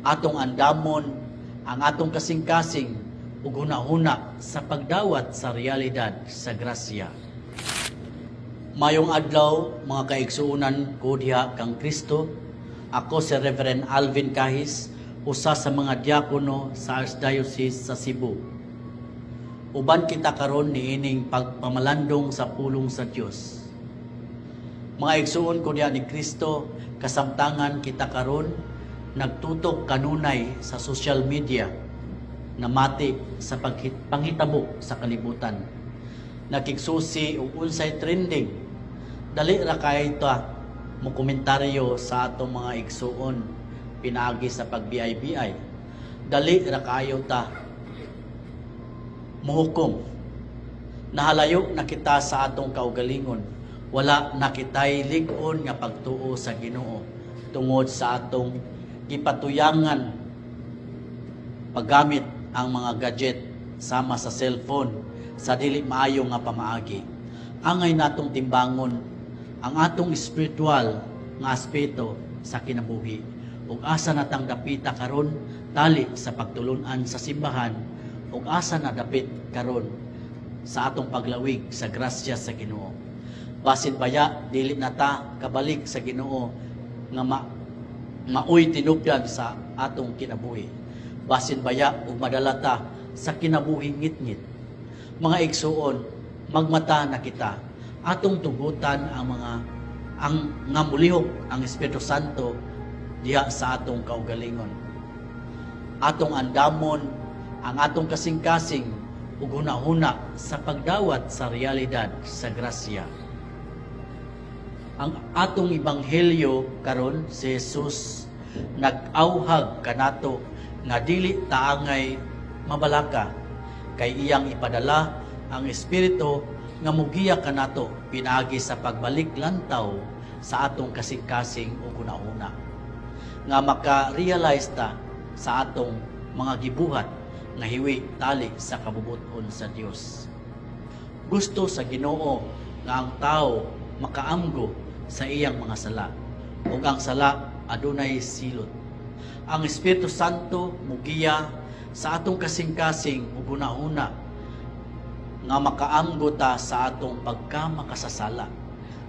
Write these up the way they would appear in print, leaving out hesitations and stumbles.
atong andamon ang atong kasing-kasing ug hunahuna sa pagdawat sa realidad sa grasya. Mayong adlaw, mga kaigsuunan ko diha kang Kristo. Ako si Reverend Alvin Kahis, usa sa mga diakono sa Archdiocese sa Cebu. Uban kita karon niining pagpamalandong sa pulong sa Dios. Mga igsuon ko diha ni Kristo, kasamtangan kita karon nagtutok kanunay sa social media na mati sa panghitabo sa kalibutan. Nakigsusi o unsay trending, dali ra kay ta mo komentaryo sa atong mga igsuon pinaagi sa pag-BI-BI. Dali ra kayo ta muhukom. Nahalayo na kita sa atong kaugalingon. Wala na kitay lig-on nga pagtuo sa Ginoo tungod sa atong gipatuyangan paggamit ang mga gadget sama sa cellphone sa dili maayo nga pamaagi. Angay natong timbangon ang atong spiritual nga aspeto sa kinabuhi ug asa natang dapita karon tali sa pagtulun-an sa simbahan ug asa na dapit karon sa atong paglawig sa grasya sa Ginoo. Basin baya dili na ta kabalik sa Ginoo nga maoy tinupyan sa atong kinabuhi. Basin baya ug madala ta sa kinabuhi ngit-ngit. Mga igsuon, magmata na kita. Atong tugutan ang nga mulihok ang Espiritu Santo diha sa atong kaugalingon. Atong andamon ang atong kasing-kasing ug hunahuna sa pagdawat sa realidad sa grasya. Ang atong ebanghelyo karon si Jesus nag-awhag kanato nga dili taangay mabalaka kay iyang ipadala ang Espiritu nga mugiya kanato pinaagi sa pagbalik lantaw sa atong kasing-kasing ug hunahuna nga maka-realize ta sa atong mga gibuhat nga hiwi tali sa kabubut-on sa Dios. Gusto sa Ginoo nga ang tao makaamgo sa iyang mga sala ug ang sala adunay silot. Ang Espiritu Santo mugiya sa atong kasing-kasing ug hunahuna nga makaamgo ta sa atong pagkamakasasala.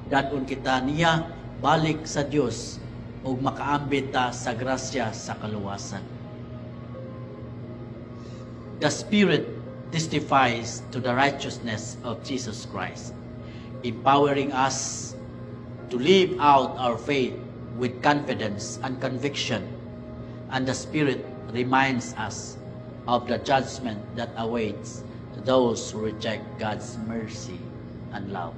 Dadon kita niya balik sa Dios ug makaambit ta sa grasya sa kaluwasan. The Spirit testifies to the righteousness of Jesus Christ, empowering us to live out our faith with confidence and conviction, and the Spirit reminds us of the judgment that awaits those who reject God's mercy and love.